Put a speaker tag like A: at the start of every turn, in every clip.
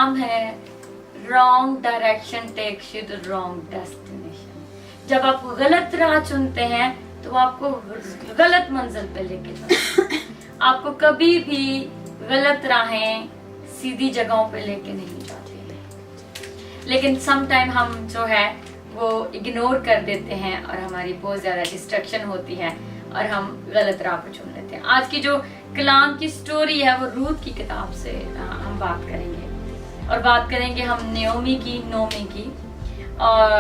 A: नाम है wrong direction takes you to wrong destination. जब आप गलत राह चुनते हैं तो आपको गलत मंजिल पे लेके जाते हैं। आपको कभी भी गलत राहें सीधी जगहों पे लेके नहीं जाती है। लेकिन समटाइम हम जो है वो इग्नोर कर देते हैं और हमारी बहुत ज्यादा डिस्ट्रैक्शन होती है और हम गलत राह को चुन लेते हैं। आज की जो कलाम की स्टोरी है वो रूथ की किताब से हम बात करेंगे और बात करेंगे हम नोमी की। और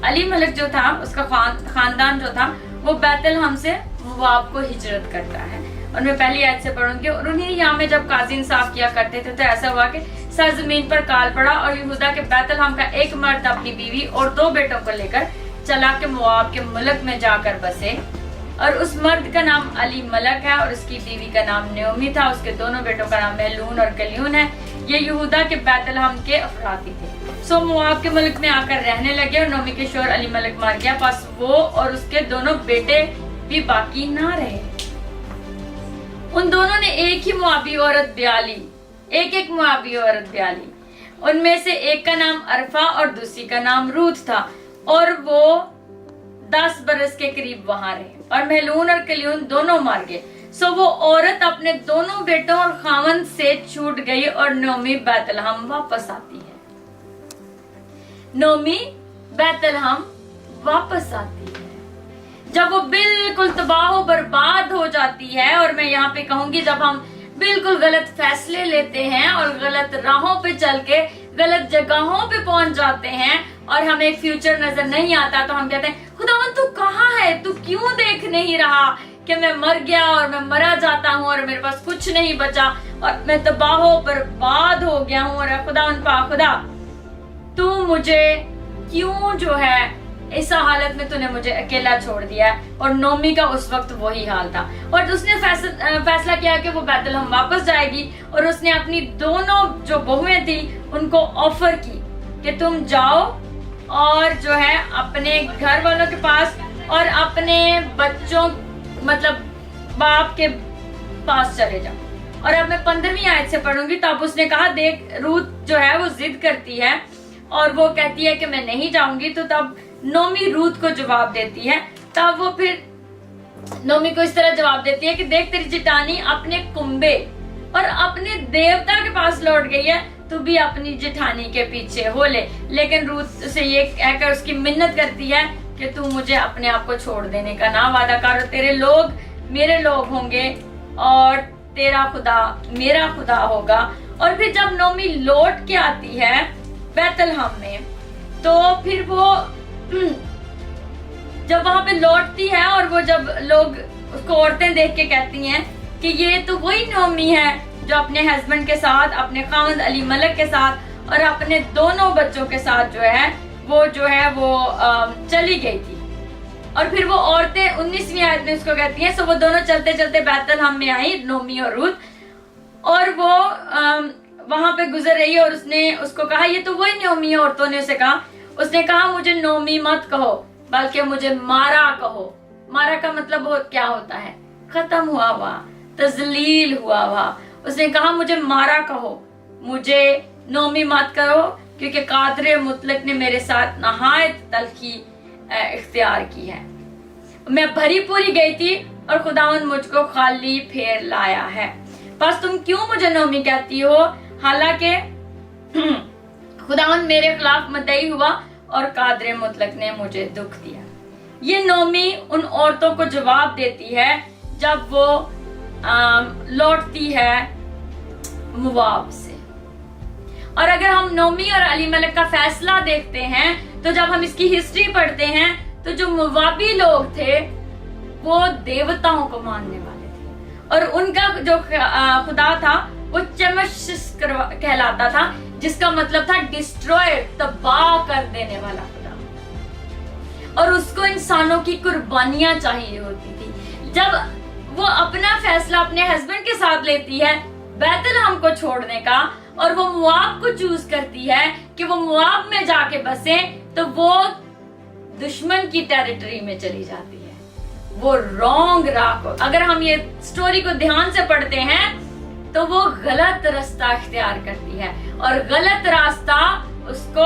A: अली मलिक जो था उसका खानदान जो था वो बैतलहम से मोआब को हिजरत करता है। और मैं पहली आयत से पढ़ूंगी। और उन्हीं यहाँ में जब काजी इंसाफ किया करते थे तो ऐसा हुआ कि सरजमीन पर काल पड़ा और यहूदा के बैतलहम का एक मर्द अपनी बीवी और 2 बेटों को लेकर चला के मोआब के मुल्क में जाकर बसे। और उस मर्द का नाम अली मलक है और उसकी बीवी का नाम नोमी था। उसके दोनों बेटों का नाम महलून और कलियून है। ये यहूदा के बैतलहम के अफराती थे। सो मोआब के मुल्क में आकर रहने लगे और नोमी के शोहर अली मलक मर गया। बस वो और उसके दोनों बेटे भी बाकी ना रहे। उन दोनों ने एक ही मुआबी औरत ब्याह ली, एक मुआबी औरत ब्याह ली। उनमें से एक का नाम अरफा और दूसरी का नाम रूथ था और वो 10 बरस के करीब वहां रहे। और महलून और कलियून दोनों मार गए। सो वो औरत अपने दोनों बेटों और खावंद से छूट गई और नोमी बैतलहम वापस आती है। नोमी बैतलहम वापस आती है जब वो बिल्कुल तबाह बर्बाद हो जाती है। और मैं यहाँ पे कहूंगी जब हम बिल्कुल गलत फैसले लेते हैं और गलत राहों पे चल के गलत जगहों पे पहुंच जाते हैं और हमें एक फ्यूचर नजर नहीं आता तो हम कहते हैं खुदावन तू कहाँ है, तू क्यों देख नहीं रहा कि मैं मर गया और मैं मरा जाता हूँ और मेरे पास कुछ नहीं बचा और मैं तबाह बर्बाद हो गया हूँ। और खुदावन खुदा तू मुझे क्यों जो है इस हालत में तूने मुझे अकेला छोड़ दिया। और नोमी का उस वक्त वही हाल था और उसने फैसला किया कि वो बैतलहम वापस जाएगी। और उसने अपनी दोनों जो बहुएं थी उनको ऑफर की कि तुम जाओ और जो है अपने घर वालों के पास और अपने बच्चों मतलब बाप के पास चले जाओ। और अब मैं 15वीं आयत से पढ़ूंगी। तब उसने कहा देख रूथ जो है वो जिद करती है और वो कहती है कि मैं नहीं जाऊंगी। तो तब नोमी रूथ को जवाब देती है। तब वो फिर नोमी को इस तरह जवाब देती है कि देख तेरी जिटानी अपने कुंबे और अपने देवता के पास लौट गई है, तू भी अपनी जिठानी के पीछे हो ले। लेकिन रूथ से ये कहकर उसकी मिन्नत करती है कि तू मुझे अपने आप को छोड़ देने का ना वादा कर। तेरे लोग मेरे लोग होंगे और तेरा खुदा मेरा खुदा होगा। और फिर जब नोमी लौट के आती है बैतलहम में तो फिर वो जब वहां पे लौटती है और वो जब लोग उसको औरतें देख के कहती हैं कि ये तो वही नोमी है जो अपने हस्बैंड के साथ अपने खावंद अली मलक के साथ और अपने दोनों बच्चों के साथ जो है वो चली गई थी। और फिर वो औरतें 19वीं आयत में उसको कहती हैं। सो वो दोनों चलते चलते बैतलहम में आई नोमी और रूथ और वो वहां पे गुजर रही और उसने उसको कहा ये तो वही नोमी है। औरतों ने उसे कहा, उसने कहा मुझे नोमी मत कहो बल्कि मुझे मारा कहो। मारा का मतलब वो क्या होता है, खत्म हुआ हुआ, तजलील हुआ हुआ। उसने कहा मुझे मारा कहो, मुझे नोमी मत करो क्योंकि कादर मुतलक ने मेरे साथ नहायत तलखी इख्तियार की है। मैं भरी पूरी गई थी और खुदावंद मुझको खाली फेर लाया है। बस तुम क्यों मुझे नोमी कहती हो, हालांकि खुदावंद मेरे खिलाफ मदई हुआ और कादर मुतलक ने मुझे दुख दिया। ये नोमी उन औरतों को जवाब देती है जब वो लौटती है मोआब से। और अगर हम नोमी और अली मलक का फैसला देखते हैं तो जब हम इसकी हिस्ट्री पढ़ते हैं तो जो मोआबी लोग थे वो देवताओं को मानने वाले थे और उनका जो खुदा था वो चमशिस कहलाता था, जिसका मतलब था डिस्ट्रॉय, तबाह कर देने वाला खुदा। और उसको इंसानों की कुर्बानियां चाहिए होती थी। जब वो अपना फैसला अपने हस्बैंड के साथ लेती है बैतलहम को छोड़ने का और वो मोआब को चूज करती है कि वो मोआब में जाके बसे, तो वो दुश्मन की टेरिटरी में चली जाती है। वो रॉन्ग राह को, अगर हम ये स्टोरी को ध्यान से पढ़ते हैं तो वो गलत रास्ता इख्तियार करती है और गलत रास्ता उसको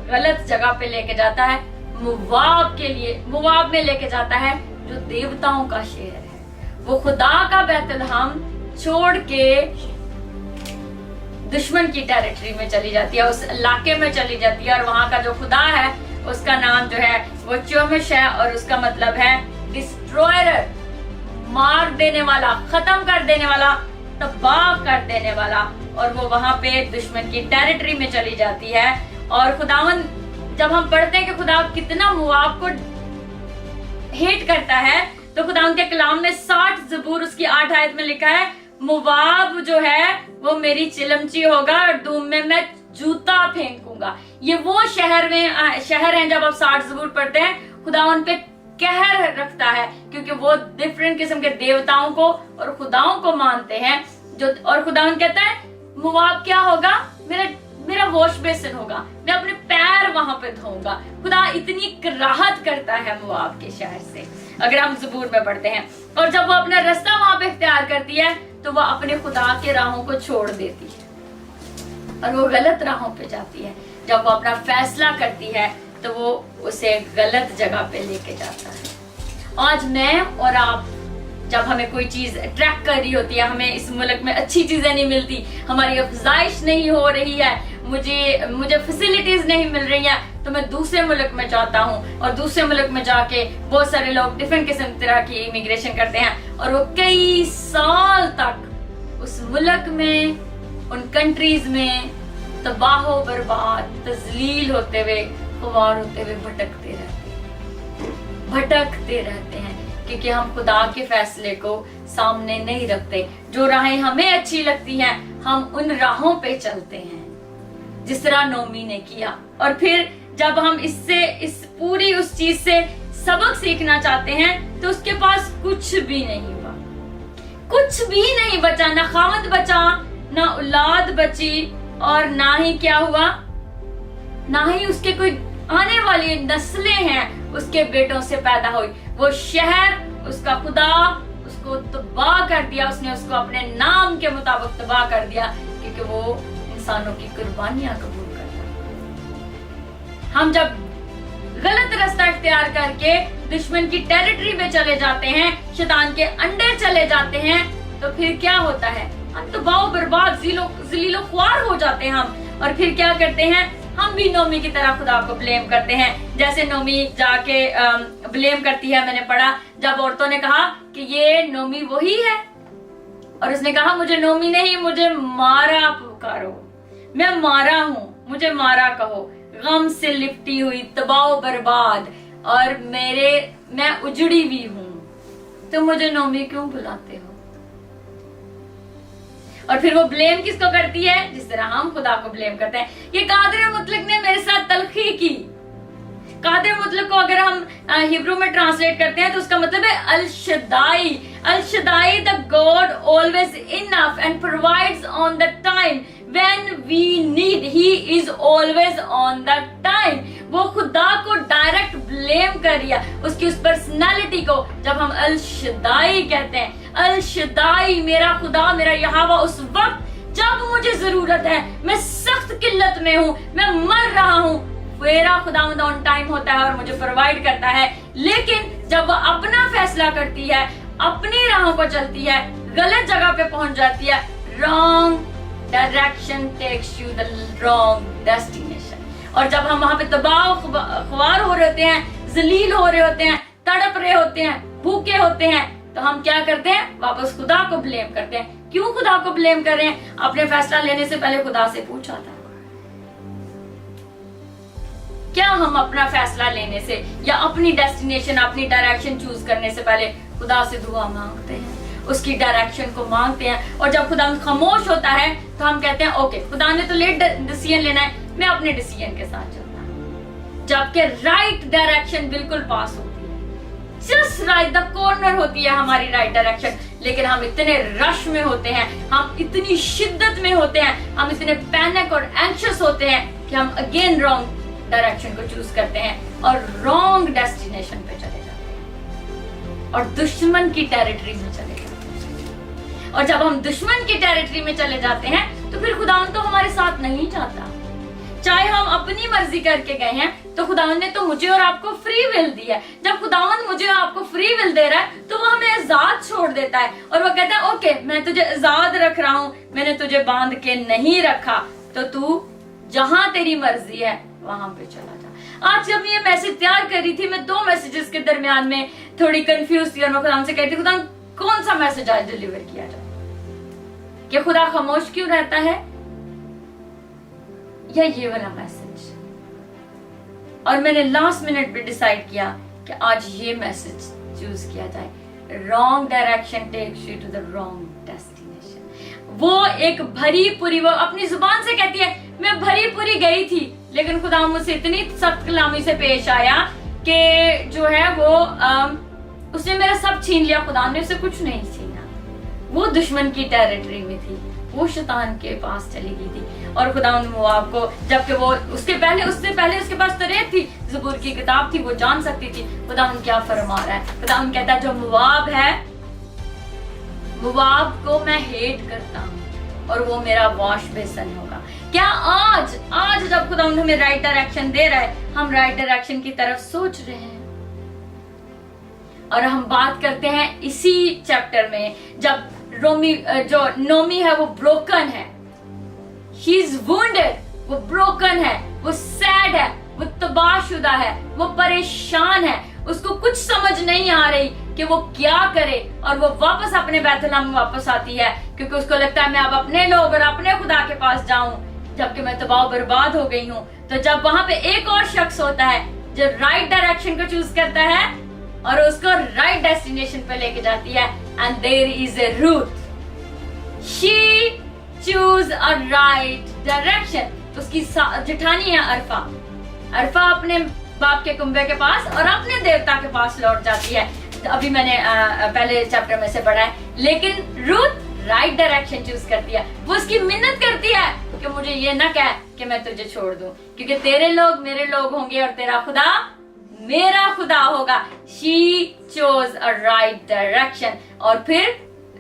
A: गलत जगह पे लेके जाता है। मुवाब में लेके जाता है जो देवताओं का शहर है। वो खुदा का बैतलहम छोड़ के दुश्मन की टेरिटरी में चली जाती है, उस इलाके में चली जाती है, और वहां का जो खुदा है उसका नाम जो है वो चोमिश है, और उसका मतलब है डिस्ट्रॉयर, मार देने वाला, खत्म कर देने वाला, तबाह कर देने वाला। और वो वहां पे दुश्मन की टेरिटरी में चली जाती है। और खुदावन, जब हम पढ़ते हैं कि खुदा कितना मुआब को हेट करता है, तो खुदा के कलाम में 60 ज़बूर उसकी 8 आयत में लिखा है, मुआब जो है वो मेरी चिलमची होगा और धूम में मैं जूता फेंकूंगा। ये वो शहर हैं, जब आप 60 ज़बूर पढ़ते हैं, खुदा उन पे कहर रखता है, क्योंकि वो डिफरेंट किस्म के देवताओं को और खुदाओं को मानते हैं। और खुदा कहता है मुआब क्या होगा, मेरा वॉश बेसिन होगा, मैं अपने पैर वहां पे धोऊंगा। खुदा इतनी कराहत करता है मुआब के शहर से, अगर हम ज़बूर में पढ़ते हैं। और जब वो अपना रास्ता वहां पे इख्तियार करती है, तो वो अपने खुदा के राहों को छोड़ देती है और वो गलत राहों पे जाती है। जब वो अपना फैसला करती है, तो वो उसे गलत जगह पे लेके जाता है। आज मैं और आप, जब हमें कोई चीज अट्रैक्ट कर रही होती है, हमें इस मुल्क में अच्छी चीजें नहीं मिलती, हमारी अफजाइश नहीं हो रही है, मुझे फैसिलिटीज नहीं मिल रही है, तो मैं दूसरे मुल्क में जाता हूँ। और दूसरे मुल्क में जाके बहुत सारे लोग डिफरेंट किस्म तरह की इमिग्रेशन करते हैं, और वो कई साल तक उस मुल्क में, उन कंट्रीज में तबाह बर्बाद, तजलील होते हुए, खुवार होते हुए भटकते रहते हैं, क्योंकि हम खुदा के फैसले को सामने नहीं रखते। जो राहें हमें अच्छी लगती हैं, हम उन राहों पे चलते हैं, जिस तरह नोमी ने किया। और फिर जब हम इस पूरी उस चीज से सबक सीखना चाहते हैं, तो उसके पास कुछ भी नहीं हुआ, कुछ भी नहीं बचा, ना खामद बचा, ना औलाद बची, और ना ही क्या हुआ, ना ही उसके कोई आने वाली नस्लें हैं उसके बेटों से पैदा हुई। वो शहर, उसका खुदा उसको तबाह कर दिया, उसने उसको अपने नाम के मुताबिक तबाह कर दिया, क्योंकि वो इंसानों की कुर्बानियां कबूल करता है। हम जब गलत रास्ता इख्तियार करके दुश्मन की टेरिटरी में चले जाते हैं, शैतान के अंडर चले जाते हैं, तो फिर क्या होता है, हम तो बाव बर्बाद, ज़लीलो ख्वार हो जाते हैं हम। और फिर क्या करते हैं, हम भी नोमी की तरह खुदा को ब्लेम करते हैं। जैसे नोमी जाके ब्लेम करती है, मैंने पढ़ा, जब औरतों ने कहा कि ये नोमी वही है, और उसने कहा मुझे नोमी नहीं, मुझे मारा पुकारो, मैं मारा हूँ, मुझे मारा कहो, गम से लिपटी हुई, तबाह बर्बाद, और मैं उजड़ी भी हूँ, तो मुझे नोमी क्यों बुलाते हो। और फिर वो ब्लेम किसको करती है, जिस तरह हम खुदा को ब्लेम करते हैं। ये कादिर मुतलक ने मेरे साथ तलखी की। कादिर मुतलक को अगर हम हिब्रू में ट्रांसलेट करते हैं, तो उसका मतलब है El Shaddai. El Shaddai, the God always enough and provides on the time when we need, he is always on the time. वो खुदा को डायरेक्ट ब्लेम कर रही है, उसकी उस पर्सनालिटी को। जब हम अल शदाई कहते हैं, अल शदाई, मेरा खुदा, मेरा यहोवा, उस वक्त जब मुझे जरूरत है, मैं सख्त किल्लत में हूँ, मैं मर रहा हूँ, मेरा खुदावंद ऑन टाइम होता है और मुझे प्रोवाइड करता है। लेकिन जब वो अपना फैसला करती है, अपनी राहों पर चलती है, गलत जगह पे पहुंच जाती है, wrong direction takes you the wrong destination. और जब हम वहां पे तबाह ख्वार हो रहे होते हैं, जलील हो रहे होते हैं, तड़प रहे होते हैं, भूखे होते हैं, तो हम क्या करते हैं, वापस खुदा को ब्लेम करते हैं। क्यों खुदा को ब्लेम कर रहे हैं? अपने फैसला लेने से पहले खुदा से पूछा था क्या? हम अपना फैसला लेने से या अपनी डेस्टिनेशन, अपनी डायरेक्शन चूज करने से पहले खुदा से दुआ मांगते हैं, उसकी डायरेक्शन को मांगते हैं। और जब खुदा खामोश होता है, तो हम कहते हैं ओके, खुदा ने तो लेट डिसीजन लेना है, मैं अपने डिसीजन के साथ चलता हूँ। जबकि राइट डायरेक्शन बिल्कुल पास होती है, जस्ट राइट द कॉर्नर होती है हमारी राइट डायरेक्शन। लेकिन हम इतने रश में होते हैं, हम इतनी शिद्दत में होते हैं, हम इतने पैनिक और एंशियस होते हैं कि हम अगेन रॉन्ग डायरेक्शन को चूज करते हैं और रॉन्ग डेस्टिनेशन पे चले जाते हैं और दुश्मन की टेरिटरी में चले जाते हैं। और जब हम दुश्मन की टेरिटरी में चले जाते हैं तो फिर खुदावन तो हमारे साथ नहीं जाता। चाहे हम अपनी मर्जी करके गए हैं तो खुदावन ने तो मुझे और आपको फ्री विल दी है। जब खुदावन मुझे और आपको फ्री विल दे रहा है तो वो हमें आजाद छोड़ देता है और वो कहता है ओके मैं तुझे आजाद रख रहा हूँ, मैंने तुझे बांध के नहीं रखा, तो तू जहां तेरी मर्जी है वहां पे चला जा। आज जब ये मैसेज तैयार कर रही थी मैं 2 मैसेजेस के दरमियान में थोड़ी कंफ्यूज थी और मैं खुदा से कहती खुदा कौन सा मैसेज आज डिलीवर किया जाए, कि खुदा खामोश क्यों रहता है या ये वाला मैसेज। और मैंने लास्ट मिनट पे डिसाइड किया कि आज ये मैसेज चूज किया जाए। Wrong direction takes you to the wrong destination. वो एक भरी पूरी, वो अपनी जुबान से कहती है मैं भरी पूरी गई थी, लेकिन खुदा मुझसे इतनी सख्त कलामी से पेश आया कि जो है वो उसने मेरा सब छीन लिया। खुदा ने उससे कुछ नहीं छीना। वो दुश्मन की टेरिटरी में थी, वो शैतान के पास चली गई थी। और खुदा मुआब को, जबकि वो उससे पहले उसके पास तरेत थी, ज़बूर की किताब थी, वो जान सकती थी खुदा क्या फरमा रहा है। खुदा कहता है जो मुआब है, मुआब को मैं हेट करता हूँ और वो मेरा वॉश बेसन होगा। क्या आज जब खुदा हमें राइट डायरेक्शन दे रहा है, हम राइट डायरेक्शन की तरफ सोच रहे हैं। और हम बात करते हैं इसी चैप्टर में जब जो नोमी है वो ब्रोकन है, शी इज वुंडेड, वो ब्रोकन है, वो सैड है, वो तबाहशुदा है, वो परेशान है, उसको कुछ समझ नहीं आ रही कि वो क्या करे। और वो वापस अपने बैतलहम में वापस आती है क्योंकि उसको लगता है मैं अब अपने लोग और अपने खुदा के पास जाऊं, जबकि मैं तबाह बर्बाद हो गई हूँ। तो जब वहां पे एक और शख्स होता है जो राइट डायरेक्शन को चूज करता है और उसको राइट डेस्टिनेशन पे लेके जाती है, and there is a route, she choose a right direction. उसकी जेठानी है अरफा अपने बाप के कुंबे के पास और अपने देवता के पास लौट जाती है। अभी मैंने पहले चैप्टर में से पढ़ा है, लेकिन रूथ राइट डायरेक्शन चूज करती है। वो उसकी मिन्नत करती है कि मुझे ये ना कह कि मैं तुझे छोड़ दूं, क्योंकि तेरे लोग मेरे लोग होंगे और तेरा खुदा मेरा खुदा होगा। She chose a right direction. और फिर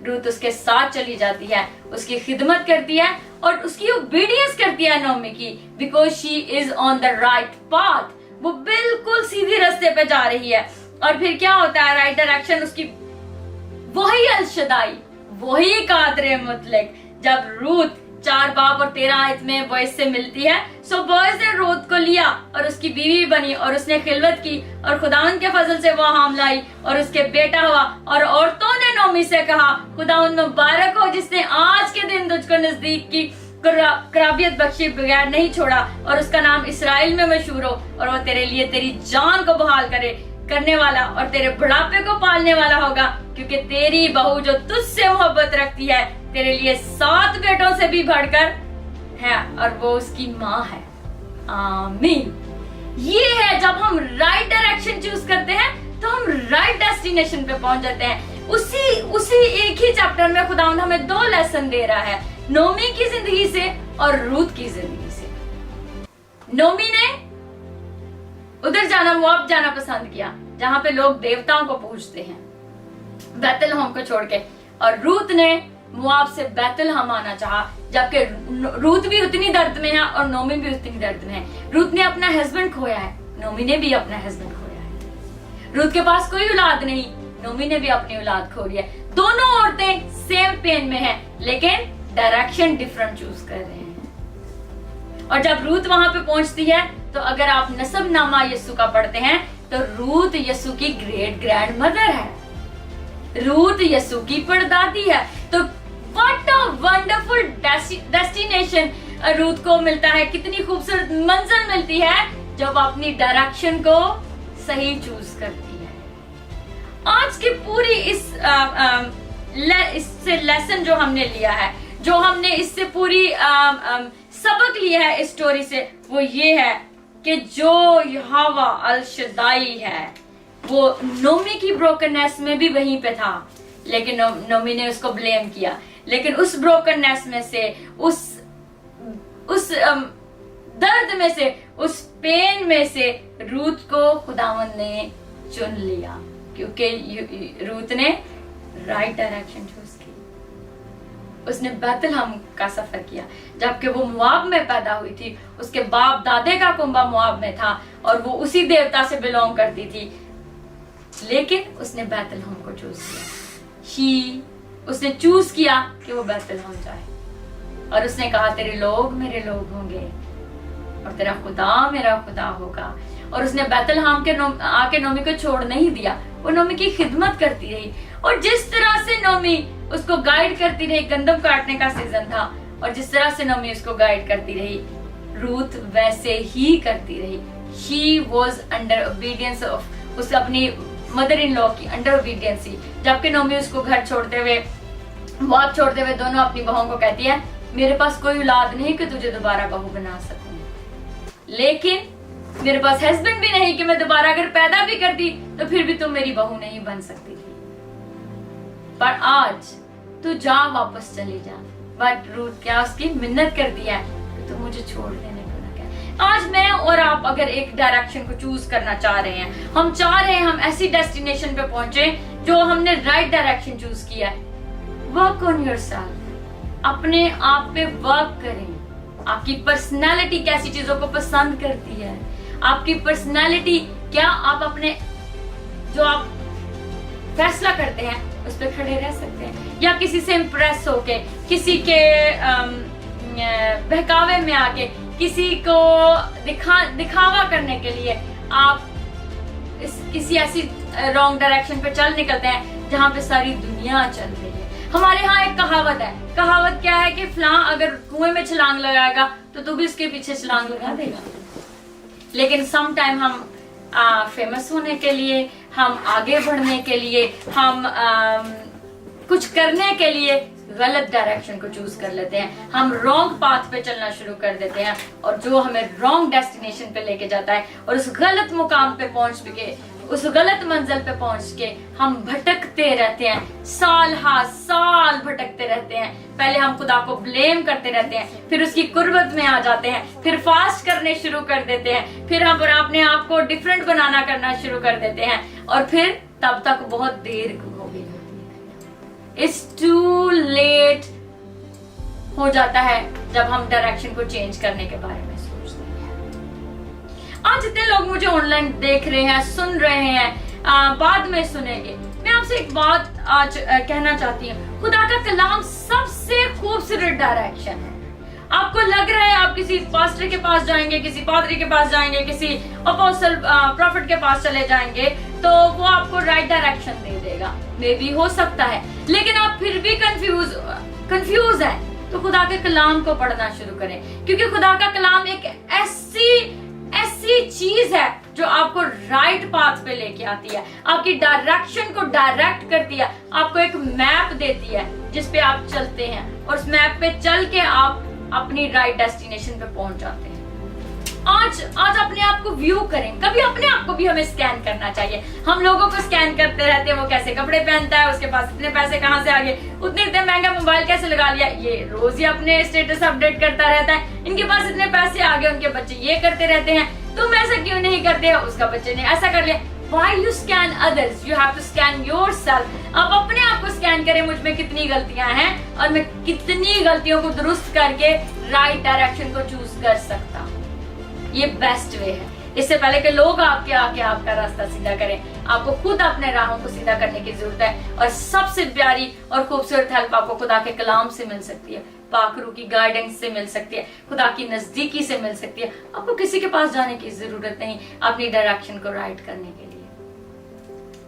A: रूथ उसके साथ चली जाती है, उसकी खिदमत करती है और उसकी ओबीडियंस करती है नोमी की, because she is on the right path. वो बिल्कुल सीधी रास्ते पे जा रही है। और फिर क्या होता है, राइट डायरेक्शन उसकी, वही अल-शदाई, वही कादरे मुतलक। जब रूथ 4 बाब और 13 आयत में बॉयज से मिलती है, सो बॉयज ने रूथ को लिया और उसकी बीवी बनी और उसने खिलवत की और खुदावन के फजल से वो हामला आई और उसके बेटा हुआ। और औरतों ने नोमी से कहा खुदावन मुबारक हो जिसने आज के दिन तुझको नजदीक की कराबियत बख्शी बगैर नहीं छोड़ा और उसका नाम इसराइल में मशहूर हो, और वो तेरे लिए तेरी जान को बहाल करने वाला और तेरे बुढ़ापे को पालने वाला होगा, क्योंकि तेरी बहू जो तुझसे मोहब्बत रखती है तेरे लिए 7 बेटों से भी बढ़कर है और वो उसकी माँ है। आमीन। ये है जब हम राइट डायरेक्शन चूज करते हैं तो हम राइट डेस्टिनेशन पे पहुंच जाते हैं। उसी एक ही चैप्टर में खुदावंद हमें 2 लेसन दे रहा है, नोमी की जिंदगी से और रूथ की जिंदगी से। नोमी ने उधर जाना, मुआब जाना पसंद किया जहां पे लोग देवताओं को पूजते हैं, बैतलहम को छोड़ के, और रूथ ने मुआब से बैतलहम आना चाहा, जबकि रूथ भी उतनी दर्द में है और नोमी भी उतनी दर्द में है। रूथ ने अपना हस्बैंड खोया है, नोमी ने भी अपना हस्बैंड खोया है। रूथ के पास कोई औलाद नहीं, नोमी ने भी अपनी औलाद खो लिया। दोनों औरतें सेम पेन में हैं, लेकिन डायरेक्शन डिफरेंट चूज कर रहे हैं। और जब रूथ वहां पे पहुंचती है तो अगर आप नसब नामा यस्सु का पढ़ते हैं तो रूथ यस्सु की ग्रेट ग्रैंड मदर है, रूथ यस्सु की परदादी है। तो what a wonderful destination Ruth को मिलता है, कितनी खूबसूरत मंजिल मिलती है जब अपनी डायरेक्शन को सही चूज करती है। आज की पूरी इससे लेसन जो हमने लिया है, जो हमने इससे पूरी सबक लिया है इस स्टोरी से, वो ये है कि जो यहोवा अल-शदाई है वो नोमी की ब्रोकननेस में भी वहीं पे था, लेकिन नोमी ने उसको ब्लेम किया। लेकिन उस ब्रोकननेस में से, उस दर्द में से, उस पेन में से रूथ को खुदावंद ने चुन लिया, क्योंकि रूथ ने राइट डायरेक्शन चूज की। उसने बैतलहम का सफर किया, जबकि वो मुआब में पैदा हुई थी, उसके बाप दादे का कुंबा मुआब में था और वो उसी देवता से बिलोंग करती थी, लेकिन उसने बैतलहम को चूज किया। उसने चूज किया कि वो बैतलहम जाए और उसने कहा तेरे लोग मेरे लोग होंगे और तेरा खुदा मेरा खुदा होगा। और उसने बैतलहम के आके नोमी को छोड़ नहीं दिया, वो नोमी की खिदमत करती रही। और जिस तरह से नोमी उसको गाइड करती रही, गंदम काटने का सीजन था, और जिस तरह से नोमी उसको गाइड करती रही, रूथ वैसे ही करती रही। She was under obedience of, उस अपनी मदर इन लॉ की अंडर ओबीडियंस थी। जबकि नोमी उसको घर छोड़ते हुए, बाप छोड़ते हुए दोनों अपनी बहू को कहती है मेरे पास कोई औलाद नहीं कि तुझे दोबारा बहू बना सकूं, लेकिन मेरे पास हस्बैंड भी नहीं कि मैं दोबारा अगर पैदा भी करती तो फिर भी तुम मेरी बहू नहीं बन सकती थी। पर आज तू जा, वापस चली जा। बट रूथ क्या उसकी मिन्नत कर दिया कि तू मुझे छोड़ देने को ना कह। आज मैं और आप अगर एक डायरेक्शन को चूज करना चाह रहे हैं, हम चाह रहे हैं हम ऐसी डेस्टिनेशन पे पहुंचे जो हमने राइट डायरेक्शन चूज किया है, वर्क ऑन योरसेल्फ, अपने आप पे वर्क करें। आपकी पर्सनालिटी कैसी चीजों को पसंद करती है, आपकी पर्सनालिटी क्या आप अपने जो आप फैसला करते हैं उस पर खड़े रह सकते हैं, या किसी से इम्प्रेस होके, किसी के बहकावे में आके, किसी को दिखावा करने के लिए आप किसी ऐसी रॉन्ग डायरेक्शन पे चल निकलते हैं जहां पे सारी दुनिया चल रही है। हमारे यहाँ एक कहावत है, कहावत क्या है कि फलां अगर कुएं में छलांग लगाएगा तो तू भी उसके पीछे छलांग लगा देगा। लेकिन सम टाइम हम फेमस होने के लिए, हम आगे बढ़ने के लिए, हम कुछ करने के लिए गलत डायरेक्शन को चूज कर लेते हैं। हम रॉन्ग पाथ पे चलना शुरू कर देते हैं और जो हमें रॉन्ग डेस्टिनेशन पे लेके जाता है, और उस गलत मुकाम पे पहुंच के, उस गलत मंजिल पे पहुंच के हम भटकते रहते हैं, साल हा साल भटकते रहते हैं। पहले हम खुदा को ब्लेम करते रहते हैं, फिर उसकी कुर्बत में आ जाते हैं, फिर फास्ट करने शुरू कर देते हैं, फिर हम अपने आप को डिफरेंट बनाना करना शुरू कर देते हैं, और फिर तब तक बहुत देर हो गई। इट्स टू लेट हो जाता है जब हम डायरेक्शन को चेंज करने के बारे में सोचते हैं। आज जितने लोग मुझे ऑनलाइन देख रहे हैं, सुन रहे हैं, बाद में सुनेंगे, मैं आपसे एक बात आज कहना चाहती हूँ। खुदा का कलाम सबसे खूबसूरत डायरेक्शन है। आपको लग रहा है आप किसी पास्टर के पास जाएंगे, किसी पादरी के पास जाएंगे, किसी अपोस्टल प्रॉफिट के पास चले जाएंगे तो वो आपको राइट डायरेक्शन दे देगा, मे भी हो सकता है, लेकिन आप फिर भी कंफ्यूज है तो खुदा के कलाम को पढ़ना शुरू करें, क्योंकि खुदा का कलाम एक ऐसी चीज है जो आपको राइट पाथ पे लेके आती है, आपकी डायरेक्शन को डायरेक्ट करती है, आपको एक मैप देती है जिस पे आप चलते हैं, और उस मैप पे चल के आप अपनी राइट डेस्टिनेशन पे पहुंच जाते हैं। आज अपने आप को व्यू करें। कभी अपने आप को भी हमें स्कैन करना चाहिए। हम लोगों को स्कैन करते रहते हैं, वो कैसे कपड़े पहनता है, उसके पास इतने पैसे कहाँ से आ गए, इतने महंगा मोबाइल कैसे लगा लिया, ये रोज ही अपने स्टेटस अपडेट करता रहता है, इनके पास इतने पैसे आ गए, उनके बच्चे ये करते रहते हैं, तुम ऐसा क्यों नहीं करते, उसका बच्चे ने ऐसा कर लिया। Why you scan others? You have to scan yourself. आप अपने आप को स्कैन करें, मुझ में कितनी गलतियां हैं और मैं कितनी गलतियों को दुरुस्त करके राइट डायरेक्शन को चूज कर सकता हूँ। ये बेस्ट वे है। इससे पहले कि लोग आपके आके आपका रास्ता सीधा करें, आपको खुद अपने राहों को सीधा करने की जरूरत है। और सबसे प्यारी और खूबसूरत हेल्प आपको खुदा के कलाम से मिल सकती है, पाकरू की गाइडेंस से मिल सकती है, खुदा की नजदीकी से मिल सकती है। आपको किसी के पास जाने की जरूरत नहीं अपनी डायरेक्शन को राइट करने के लिए।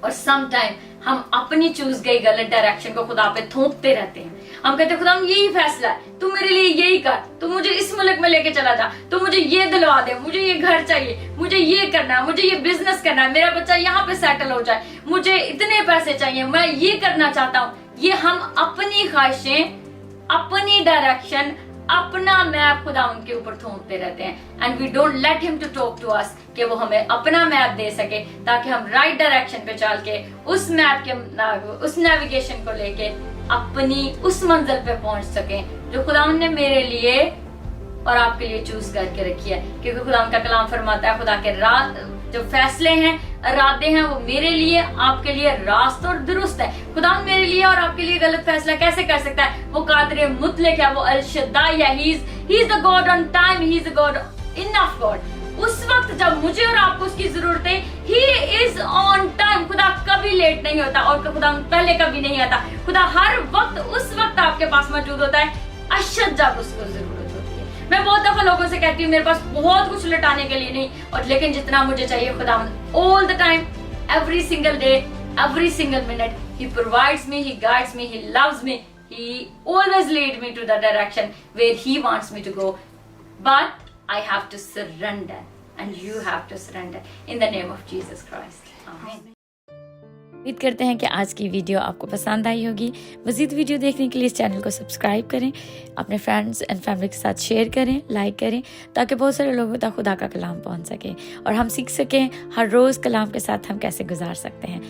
A: और सम टाइम हम अपनी चूज गई गलत डायरेक्शन को खुदा पे थोपते रहते हैं। हम कहते हैं खुदा यही फैसला है, तू मेरे लिए यही कर, तू मुझे इस मुल्क में लेके चला जा, तू मुझे ये दिलवा दे, मुझे ये घर चाहिए, मुझे ये करना है, मुझे ये बिजनेस करना है, मेरा बच्चा यहाँ पे सेटल हो जाए, मुझे इतने पैसे चाहिए, मैं ये करना चाहता हूँ। ये हम अपनी ख्वाहिशें, अपनी डायरेक्शन, अपना मैप खुदा उनके ऊपर थोपते रहते हैं। And we don't let him to talk to us, कि वो हमें अपना मैप दे सके ताकि हम राइट डायरेक्शन पे चल के उस मैप के उस नेविगेशन को लेके अपनी उस मंजिल पे पहुंच सके जो खुदा ने मेरे लिए और आपके लिए चूज करके रखी है। क्योंकि खुदा का कलाम फरमाता है खुदा के जो फैसले हैं, इरादे हैं, वो मेरे लिए, आपके लिए रास्त और दुरुस्त है। खुदा मेरे लिए और आपके लिए गलत फैसला कैसे कर सकता है? वो कादिर मुतलक है, वो अल शद्दाई है, he is the God on time, he is the God enough God. उस वक्त जब मुझे और आपको उसकी जरूरत है, ही इज ऑन टाइम। खुदा कभी लेट नहीं होता और खुदा पहले कभी नहीं आता। खुदा हर वक्त उस वक्त आपके पास मौजूद होता है अशद जब उसको जरूरत होती है। मैं बहुत दफा लोगों से कहती हूँ मेरे पास बहुत कुछ लुटाने के लिए नहीं, और लेकिन जितना मुझे चाहिए खुदा all the time, every single day, every single minute, he provides me, he guides me, he loves me, he always lead me to the direction where he wants me to go. But I have to surrender and you have to surrender in the name of Jesus Christ. Amen.
B: उम्मीद करते हैं कि आज की video आपको पसंद आई होगी। मज़ीद वीडियो देखने के लिए इस चैनल को सब्सक्राइब करें, अपने फ्रेंड्स एंड फैमिली के साथ शेयर करें, लाइक करें, ताकि बहुत सारे लोगों तक खुदा का कलाम पहुंच सके और हम सीख सकें हर रोज़ कलाम के साथ हम कैसे गुजार सकते हैं।